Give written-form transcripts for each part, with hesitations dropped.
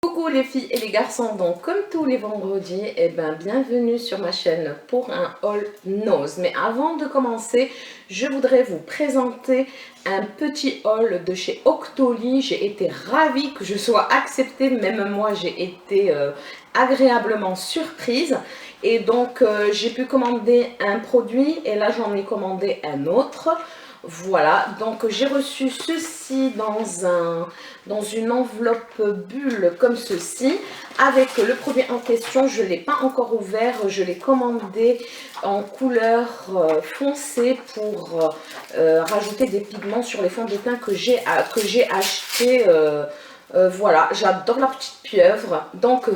Coucou les filles et les garçons, donc comme tous les vendredis, bienvenue sur ma chaîne pour un haul nose. Mais avant de commencer, je voudrais vous présenter un petit haul de chez Octoly. J'ai été ravie que je sois acceptée, même moi j'ai été agréablement surprise. Et donc j'ai pu commander un produit et là j'en ai commandé un autre. Voilà, donc j'ai reçu ceci dans une enveloppe bulle comme ceci, avec le produit en question. Je ne l'ai pas encore ouvert, je l'ai commandé en couleur foncée pour rajouter des pigments sur les fonds de teint que j'ai acheté. Voilà, j'adore la petite pieuvre, donc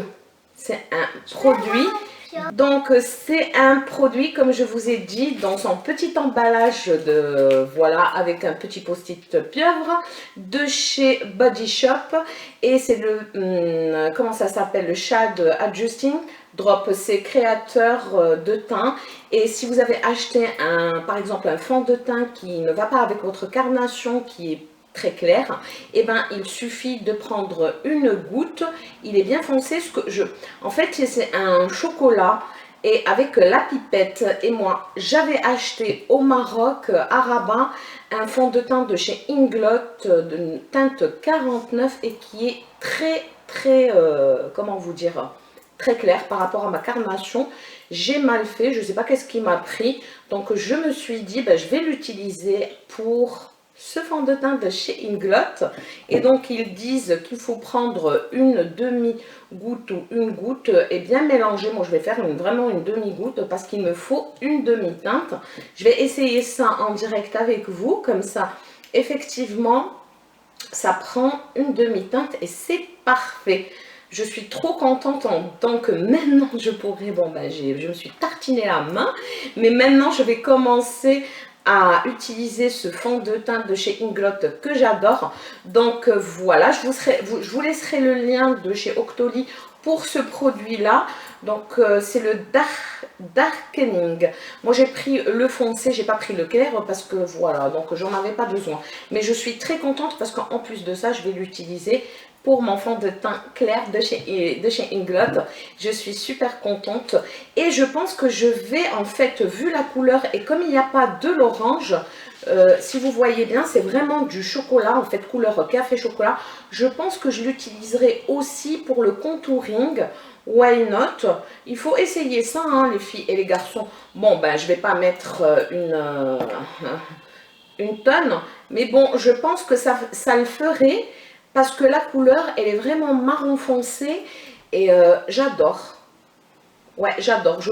c'est un produit. Donc c'est un produit, comme je vous ai dit, dans son petit emballage de voilà, avec un petit post-it pieuvre de chez Body Shop, et c'est le comment ça s'appelle, le Shade Adjusting Drop. C'est créateur de teint, et si vous avez acheté par exemple un fond de teint qui ne va pas avec votre carnation, qui est très clair, et il suffit de prendre une goutte. Il est bien foncé. En fait, c'est un chocolat, et avec la pipette, et moi j'avais acheté au Maroc à Rabat un fond de teint de chez Inglot de teinte 49, et qui est très comment vous dire, très clair par rapport à ma carnation. J'ai mal fait, je sais pas qu'est-ce qui m'a pris, donc je me suis dit je vais l'utiliser pour ce fond de teint de chez Inglot. Et donc ils disent qu'il faut prendre une demi-goutte ou une goutte et bien mélanger. Moi je vais faire vraiment une demi-goutte parce qu'il me faut une demi-teinte. Je vais essayer ça en direct avec vous, comme ça effectivement ça prend une demi-teinte et c'est parfait. Je suis trop contente, donc maintenant je pourrais, je me suis tartiné la main, mais maintenant je vais commencer à utiliser ce fond de teint de chez Inglot que j'adore. Donc voilà, je vous laisserai le lien de chez Octoly pour ce produit là. Donc c'est le Darkening. Moi j'ai pris le foncé, j'ai pas pris le clair parce que voilà, donc j'en avais pas besoin. Mais je suis très contente parce qu'en plus de ça, je vais l'utiliser pour mon fond de teint clair de chez Inglot. Je suis super contente, et je pense que je vais, en fait, vu la couleur, et comme il n'y a pas de l'orange, si vous voyez bien, c'est vraiment du chocolat, en fait, couleur café chocolat. Je pense que je l'utiliserai aussi pour le contouring. Why not? Il faut essayer ça, hein, les filles et les garçons. Bon, je vais pas mettre une tonne, mais bon, je pense que ça le ferait, parce que la couleur, elle est vraiment marron foncé, et j'adore. Ouais, j'adore. Je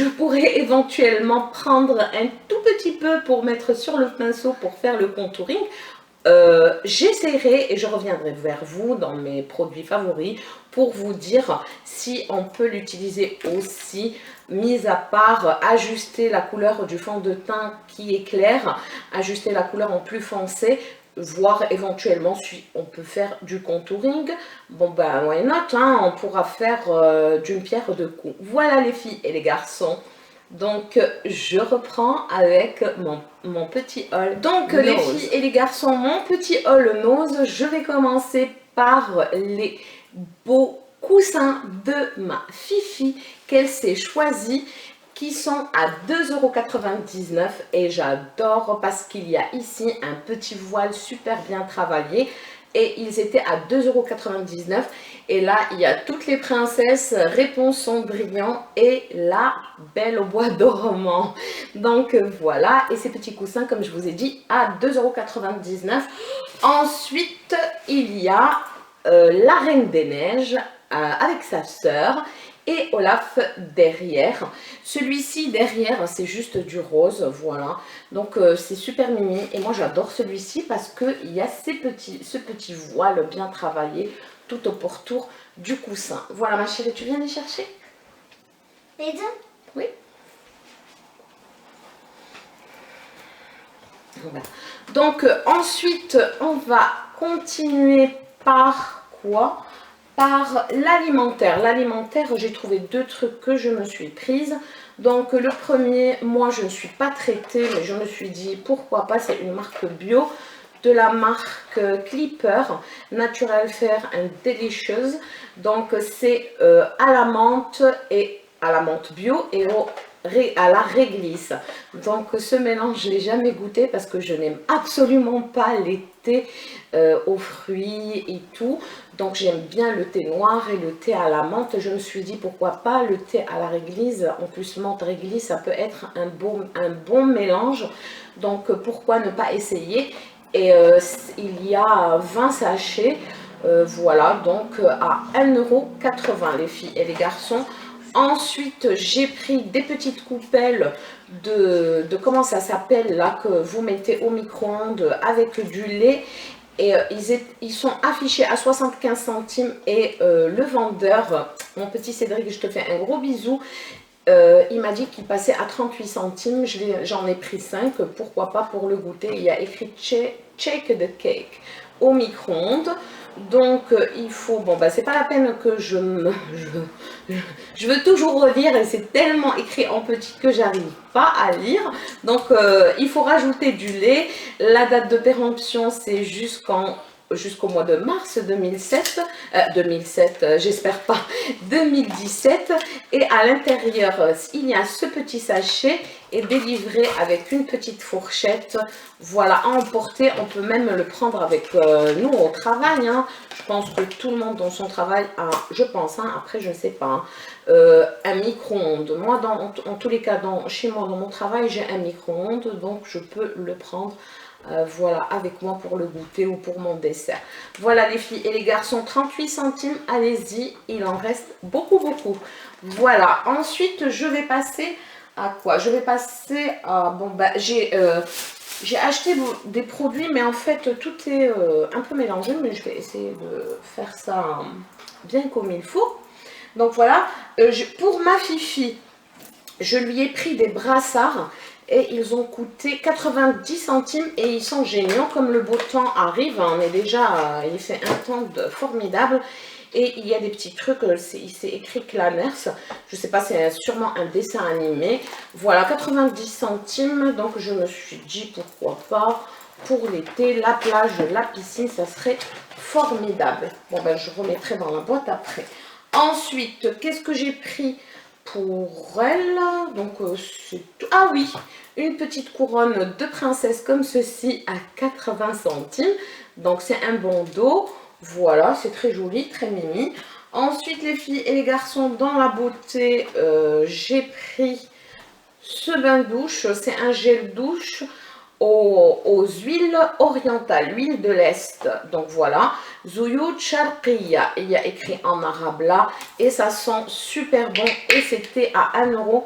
pourrais éventuellement prendre un tout petit peu pour mettre sur le pinceau pour faire le contouring. J'essaierai et je reviendrai vers vous dans mes produits favoris pour vous dire si on peut l'utiliser aussi, mis à part ajuster la couleur du fond de teint qui est clair, ajuster la couleur en plus foncé, voir éventuellement si on peut faire du contouring. Bon why not, hein, on pourra faire d'une pierre deux coups. Voilà les filles et les garçons. Donc je reprends avec mon petit haul. Donc les filles et les garçons, mon petit haul nose, je vais commencer par les beaux coussins de ma Fifi qu'elle s'est choisi, qui sont à 2,99 € et j'adore parce qu'il y a ici un petit voile super bien travaillé. Et ils étaient à 2,99 € et là il y a toutes les princesses, Réponse Cendrillon et la Belle au bois dormant. Donc voilà, et ces petits coussins, comme je vous ai dit, à 2,99 €. Ensuite il y a la Reine des Neiges avec sa sœur et Olaf derrière. Celui-ci derrière, c'est juste du rose, voilà. Donc c'est super mimi, et moi j'adore celui-ci parce qu'il y a ce petit voile bien travaillé tout au pourtour du coussin. Voilà ma chérie, tu viens les chercher? Les deux? Oui. Voilà. Donc ensuite on va continuer par quoi? Par l'alimentaire. L'alimentaire, j'ai trouvé deux trucs que je me suis prise. Donc le premier, moi je ne suis pas traitée, mais je me suis dit pourquoi pas, c'est une marque bio de la marque Clipper Natural Fair and Delicious. Donc c'est à la menthe et à la menthe bio et à la réglisse. Donc ce mélange je l'ai jamais goûté parce que je n'aime absolument pas les thés aux fruits et tout. Donc j'aime bien le thé noir et le thé à la menthe. Je me suis dit pourquoi pas le thé à la réglisse. En plus menthe réglisse ça peut être un bon mélange. Donc pourquoi ne pas essayer. Et il y a 20 sachets. Voilà, donc à 1,80 € les filles et les garçons. Ensuite, j'ai pris des petites coupelles de comment ça s'appelle là, que vous mettez au micro-ondes avec du lait. Et ils sont affichés à 75 centimes. Et le vendeur, mon petit Cédric, je te fais un gros bisou. Il m'a dit qu'il passait à 38 centimes. J'en ai pris 5, pourquoi pas pour le goûter. Il y a écrit Shake the Cake au micro-ondes. Donc il faut, bon bah c'est pas la peine que je veux toujours relire et c'est tellement écrit en petit que j'arrive pas à lire. Donc il faut rajouter du lait. La date de péremption c'est jusqu'au mois de mars 2007, j'espère pas, 2017. Et à l'intérieur, il y a ce petit sachet et délivré avec une petite fourchette. Voilà, à emporter. On peut même le prendre avec nous au travail. Hein. Je pense que tout le monde dans son travail a, je pense, hein, après je ne sais pas, hein, un micro-ondes. Moi, en tous les cas, chez moi, dans mon travail, j'ai un micro-ondes, donc je peux le prendre. Voilà, avec moi pour le goûter ou pour mon dessert. Voilà les filles et les garçons, 38 centimes, allez-y, il en reste beaucoup. Voilà, ensuite je vais passer à quoi? Je vais passer à, bon bah j'ai acheté des produits, mais en fait tout est un peu mélangé, mais je vais essayer de faire ça bien comme il faut. Donc voilà, pour ma Fifi, je lui ai pris des brassards. Et ils ont coûté 90 centimes et ils sont géniaux. Comme le beau temps arrive, on est déjà, il fait un temps formidable. Et il y a des petits trucs, c'est écrit Clamers. Je ne sais pas, c'est sûrement un dessin animé. Voilà, 90 centimes. Donc je me suis dit, pourquoi pas, pour l'été, la plage, la piscine, ça serait formidable. Bon, ben je remettrai dans la boîte après. Ensuite, qu'est-ce que j'ai pris pour elle? Donc c'est tout. Ah oui, une petite couronne de princesse comme ceci à 80 centimes. Donc c'est un bandeau. Voilà, c'est très joli, très mimi. Ensuite les filles et les garçons, dans la beauté, j'ai pris ce bain douche. C'est un gel douche aux huiles orientales, l'huile de l'Est. Donc voilà, Zuyut Sharqiya, il y a écrit en arabe là, et ça sent super bon, et c'était à 1,50 €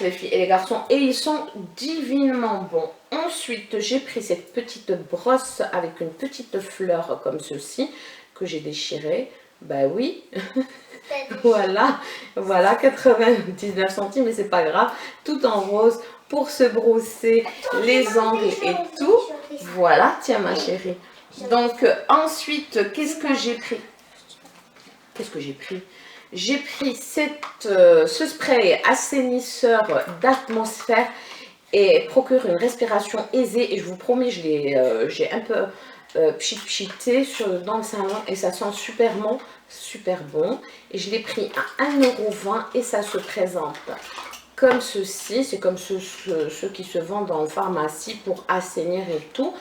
les filles et les garçons, et ils sont divinement bons. Ensuite, j'ai pris cette petite brosse avec une petite fleur comme ceci, que j'ai déchirée, bah oui, voilà, 99 centimes, mais c'est pas grave, tout en rose, pour se brosser les ongles et tout. Voilà, tiens ma chérie. Donc ensuite, qu'est-ce que j'ai pris? J'ai pris ce spray assainisseur d'atmosphère et procure une respiration aisée. Et je vous promets, j'ai un peu pchité dans le salon et ça sent super bon. Et je l'ai pris à 1,20 € et ça se présente comme ceci. C'est comme ceux qui se vendent en pharmacie pour assainir et tout.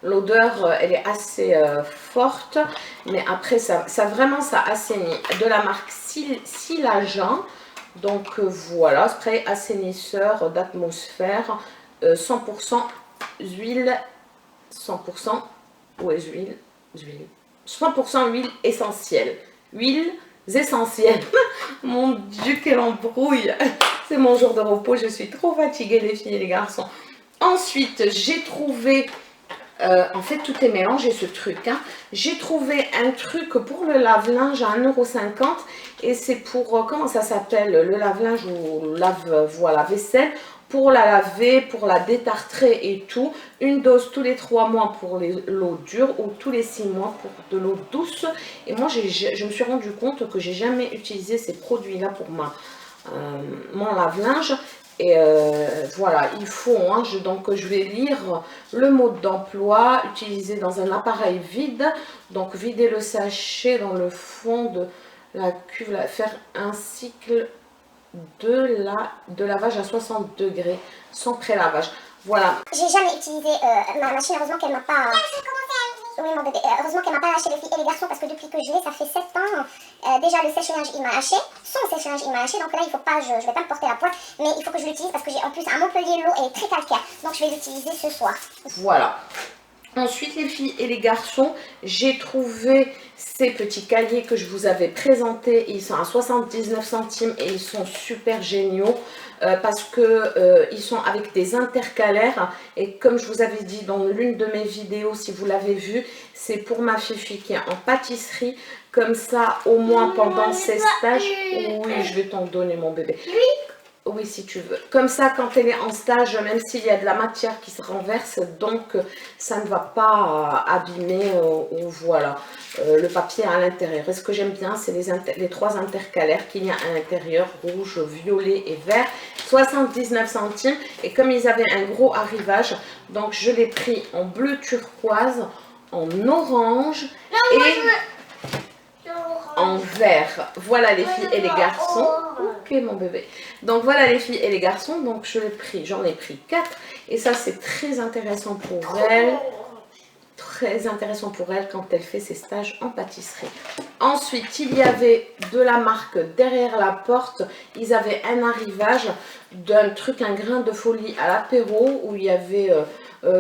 L'odeur, elle est assez forte, mais après, ça assainit. De la marque Silagen. Donc voilà, spray assainisseur d'atmosphère, 100% huile, 100% huile, 100% huile essentielle. Huiles essentielles. Mon Dieu, quelle embrouille. C'est mon jour de repos, je suis trop fatiguée les filles et les garçons. Ensuite, j'ai trouvé... en fait, tout est mélangé ce truc. Hein. J'ai trouvé un truc pour le lave-linge à 1,50 € et c'est pour, comment ça s'appelle, le lave-linge ou voilà, vaisselle, pour la laver, pour la détartrer et tout. Une dose tous les 3 mois pour l'eau dure ou tous les 6 mois pour de l'eau douce. Et moi, je me suis rendu compte que j'ai jamais utilisé ces produits-là pour mon lave-linge. Et voilà, il faut, hein, donc je vais lire le mode d'emploi, utiliser dans un appareil vide. Donc vider le sachet dans le fond de la cuve, faire un cycle de lavage à 60 degrés sans pré-lavage. Voilà. J'ai jamais utilisé ma machine, heureusement qu'elle m'a pas... Oui, mon bébé. Heureusement qu'elle m'a pas lâché les filles et les garçons parce que depuis que je l'ai, ça fait 7 ans. Déjà, le sèche-linge, il m'a haché. Son sèche-linge, il m'a haché. Donc là, il faut pas, je vais pas me porter la pointe. Mais il faut que je l'utilise parce que j'ai en plus à Montpellier, l'eau est très calcaire. Donc je vais l'utiliser ce soir. Voilà. Ensuite, les filles et les garçons, j'ai trouvé ces petits cahiers que je vous avais présentés. Ils sont à 79 centimes et ils sont super géniaux parce que ils sont avec des intercalaires. Et comme je vous avais dit dans l'une de mes vidéos, si vous l'avez vu, c'est pour ma fifi qui est en pâtisserie. Comme ça, au moins pendant ses stages... Oui, je vais t'en donner, mon bébé. Oui, si tu veux. Comme ça, quand elle est en stage, même s'il y a de la matière qui se renverse, donc ça ne va pas abîmer voilà, le papier à l'intérieur. Et ce que j'aime bien, c'est les 3 intercalaires qu'il y a à l'intérieur, rouge, violet et vert. 79 centimes. Et comme ils avaient un gros arrivage, donc je l'ai pris en bleu turquoise, en orange et en vert. Voilà les filles et les garçons. Ok mon bébé. Donc voilà les filles et les garçons. Donc j'en ai pris 4. Et ça c'est très intéressant pour elle. Très intéressant pour elle quand elle fait ses stages en pâtisserie. Ensuite, il y avait de la marque Derrière la Porte. Ils avaient un arrivage d'un truc, un grain de folie à l'apéro où il y avait...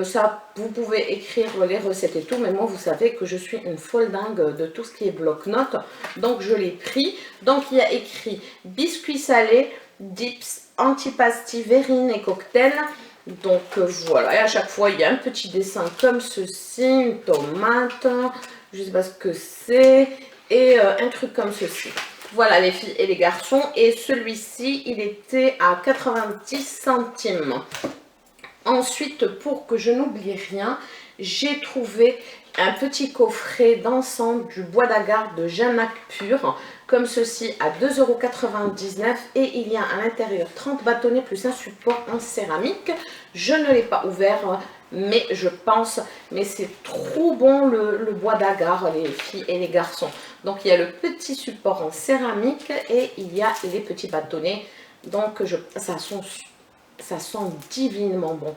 ça, vous pouvez écrire les recettes et tout, mais moi vous savez que je suis une folle dingue de tout ce qui est bloc-notes, donc je l'ai pris. Donc il y a écrit biscuits salés, dips, antipasti, verrine et cocktail. Donc voilà, et à chaque fois il y a un petit dessin comme ceci, une tomate, je ne sais pas ce que c'est, et un truc comme ceci. Voilà les filles et les garçons, et celui-ci il était à 90 centimes. Ensuite, pour que je n'oublie rien, j'ai trouvé un petit coffret d'encens du bois d'agar de Janac Pur, comme ceci à 2,99 € et il y a à l'intérieur 30 bâtonnets plus un support en céramique. Je ne l'ai pas ouvert, mais je pense, mais c'est trop bon le bois d'agar, les filles et les garçons. Donc il y a le petit support en céramique et il y a les petits bâtonnets, donc ça sent divinement bon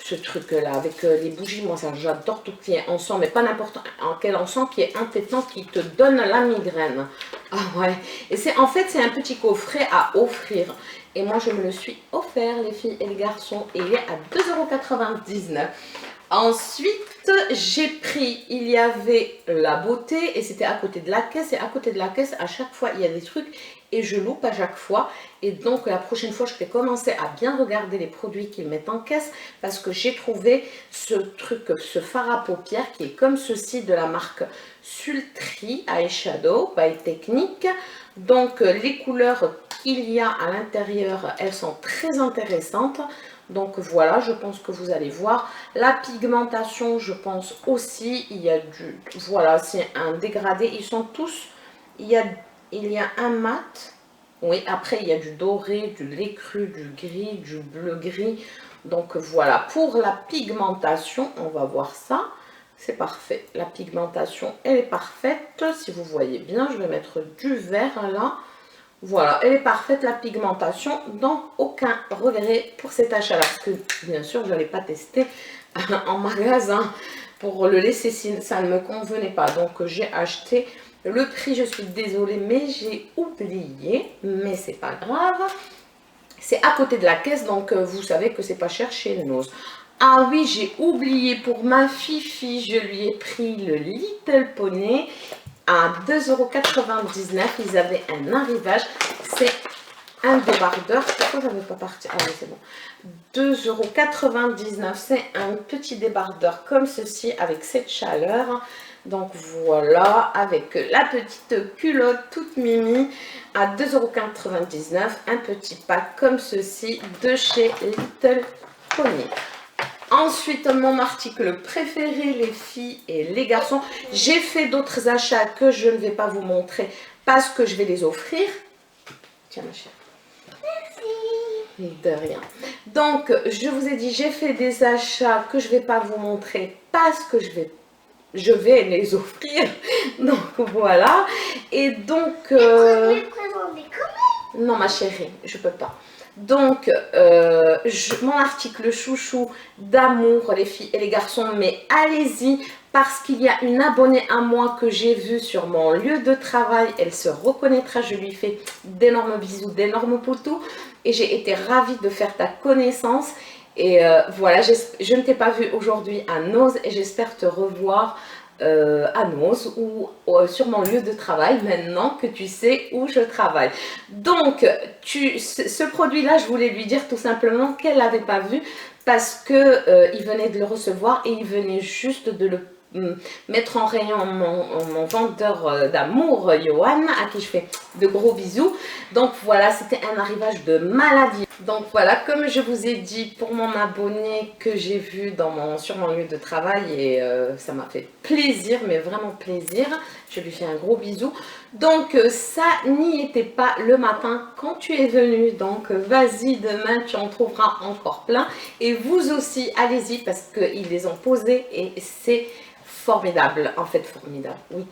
ce truc là avec les bougies. Moi ça j'adore tout ce qui est encens, mais pas n'importe quel encens, qui est entêtant, qui te donne la migraine. Ah ouais, et c'est en fait c'est un petit coffret à offrir et moi je me le suis offert les filles et les garçons et il est à 2,99 €. Ensuite, j'ai pris, il y avait la beauté et c'était à côté de la caisse. Et à côté de la caisse, à chaque fois, il y a des trucs et je loupe à chaque fois. Et donc, la prochaine fois, je vais commencer à bien regarder les produits qu'ils mettent en caisse parce que j'ai trouvé ce truc, ce fard à paupières qui est comme ceci de la marque Sultry Eyeshadow by Technique. Donc, les couleurs qu'il y a à l'intérieur, elles sont très intéressantes. Donc voilà, je pense que vous allez voir. La pigmentation, je pense aussi, il y a du... Voilà, c'est un dégradé. Ils sont tous... Il y a un mat. Oui, après, il y a du doré, du lait cru, du gris, du bleu gris. Donc voilà, pour la pigmentation, on va voir ça. C'est parfait. La pigmentation, elle est parfaite. Si vous voyez bien, je vais mettre du vert là. Voilà, elle est parfaite la pigmentation, donc aucun regret pour cet achat-là. Parce que bien sûr, je n'allais pas tester en magasin pour le laisser si ça ne me convenait pas. Donc j'ai acheté. Le prix, je suis désolée, mais j'ai oublié. Mais c'est pas grave. C'est à côté de la caisse, donc vous savez que c'est pas cher chez Nose. Ah oui, j'ai oublié pour ma fifi, je lui ai pris le Little Pony à 2,99 €. Ils avaient un arrivage. C'est un débardeur. Pourquoi ça ne veut pas partir? Ah oui, c'est bon. 2,99 €. C'est un petit débardeur comme ceci avec cette chaleur. Donc voilà, avec la petite culotte toute mimi à 2,99 €. Un petit pack comme ceci de chez Little Pony. Ensuite, mon article préféré, les filles et les garçons. J'ai fait d'autres achats que je ne vais pas vous montrer parce que je vais les offrir. Tiens ma chère. Merci. De rien. Donc, je vous ai dit, j'ai fait des achats que je ne vais pas vous montrer parce que je vais les offrir. Donc, voilà. Et donc... non, ma chérie, je peux pas. Donc, mon article chouchou d'amour, les filles et les garçons, mais allez-y, parce qu'il y a une abonnée à moi que j'ai vue sur mon lieu de travail. Elle se reconnaîtra, je lui fais d'énormes bisous, d'énormes poutous. Et j'ai été ravie de faire ta connaissance. Et voilà, je ne t'ai pas vue aujourd'hui à Noz et j'espère te revoir à Noz ou sur mon lieu de travail maintenant que tu sais où je travaille. Donc, ce produit-là, je voulais lui dire tout simplement qu'elle ne l'avait pas vu parce que il venait de le recevoir et il venait juste de le mettre en rayon mon vendeur d'amour, Johan, à qui je fais de gros bisous. Donc voilà, c'était un arrivage de maladie. Donc voilà, comme je vous ai dit pour mon abonné que j'ai vu sur mon lieu de travail et ça m'a fait plaisir, mais vraiment plaisir. Je lui fais un gros bisou. Donc ça n'y était pas le matin quand tu es venu. Donc vas-y, demain tu en trouveras encore plein. Et vous aussi, allez-y parce qu'ils les ont posés et c'est formidable. En fait, formidable, oui.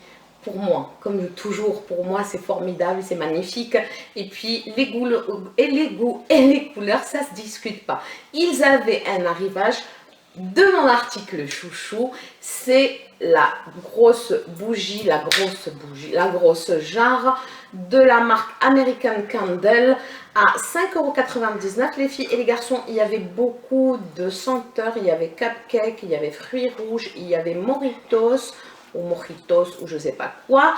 Pour moi, comme toujours, pour moi, c'est formidable, c'est magnifique. Et puis, les goûts et les couleurs, ça se discute pas. Ils avaient un arrivage de mon article chouchou. C'est la grosse bougie, la grosse jarre de la marque American Candle à 5,99 €. Les filles et les garçons, il y avait beaucoup de senteurs. Il y avait cupcake, il y avait fruits rouges, il y avait Moritos ou mojitos ou je sais pas quoi,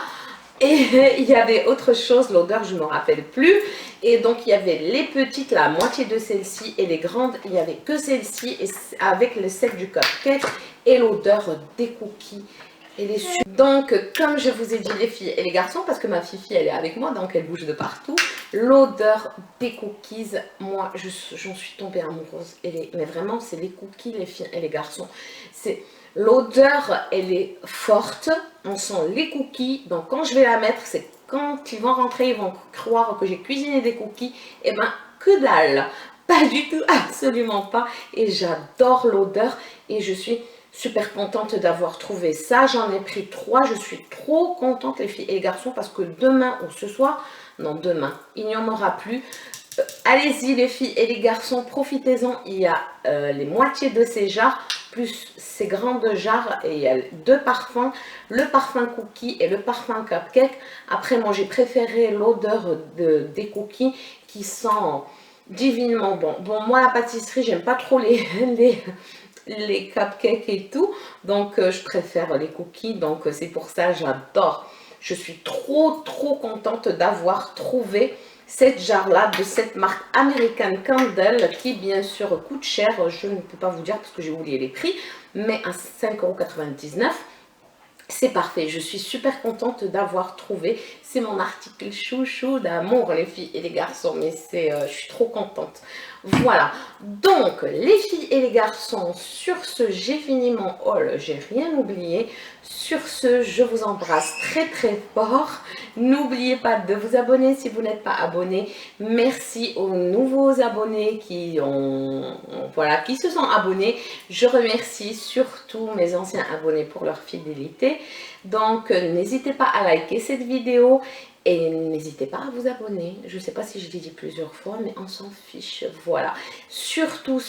et il y avait autre chose, l'odeur je ne me rappelle plus. Et donc il y avait les petites, la moitié de celle-ci, et les grandes il n'y avait que celle-ci, et avec le sel du cupcake et l'odeur des cookies et les sucres. Donc comme je vous ai dit les filles et les garçons, parce que ma fifi elle est avec moi donc elle bouge de partout, l'odeur des cookies, moi j'en suis tombée amoureuse. Mais vraiment c'est les cookies les filles et les garçons, c'est... L'odeur, elle est forte, on sent les cookies, donc quand je vais la mettre, c'est quand ils vont rentrer, ils vont croire que j'ai cuisiné des cookies, et ben que dalle, pas du tout, absolument pas, et j'adore l'odeur, et je suis super contente d'avoir trouvé ça. J'en ai pris 3, je suis trop contente les filles et les garçons, parce que demain ou ce soir, non demain, il n'y en aura plus. Allez-y les filles et les garçons, profitez-en, il y a les moitiés de ces jarres, plus ces grandes jarres, et il y a 2 parfums, le parfum cookie et le parfum cupcake. Après moi j'ai préféré l'odeur des cookies qui sent divinement bon. Bon moi la pâtisserie j'aime pas trop les cupcakes et tout, donc je préfère les cookies, donc c'est pour ça j'adore. Je suis trop contente d'avoir trouvé cette jarre-là de cette marque American Candle qui bien sûr coûte cher, je ne peux pas vous dire parce que j'ai oublié les prix, mais à 5,99 €. C'est parfait, je suis super contente d'avoir trouvé. C'est mon article chouchou d'amour les filles et les garçons, mais je suis trop contente. Voilà, donc les filles et les garçons, sur ce j'ai fini mon haul, j'ai rien oublié. Sur ce, je vous embrasse très fort. N'oubliez pas de vous abonner si vous n'êtes pas abonné. Merci aux nouveaux abonnés qui se sont abonnés. Je remercie surtout mes anciens abonnés pour leur fidélité. Donc n'hésitez pas à liker cette vidéo et n'hésitez pas à vous abonner. Je ne sais pas si je l'ai dit plusieurs fois, mais on s'en fiche. Voilà. Surtout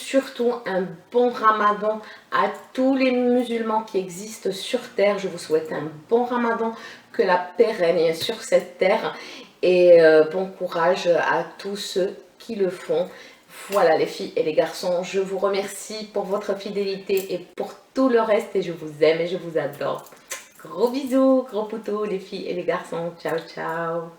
un bon ramadan à tous les musulmans qui existent sur terre. Je vous souhaite un bon ramadan, que la paix règne sur cette terre, et bon courage à tous ceux qui le font. Voilà les filles et les garçons, je vous remercie pour votre fidélité et pour tout le reste, et je vous aime et je vous adore. Gros bisous, gros poutous les filles et les garçons. Ciao, ciao.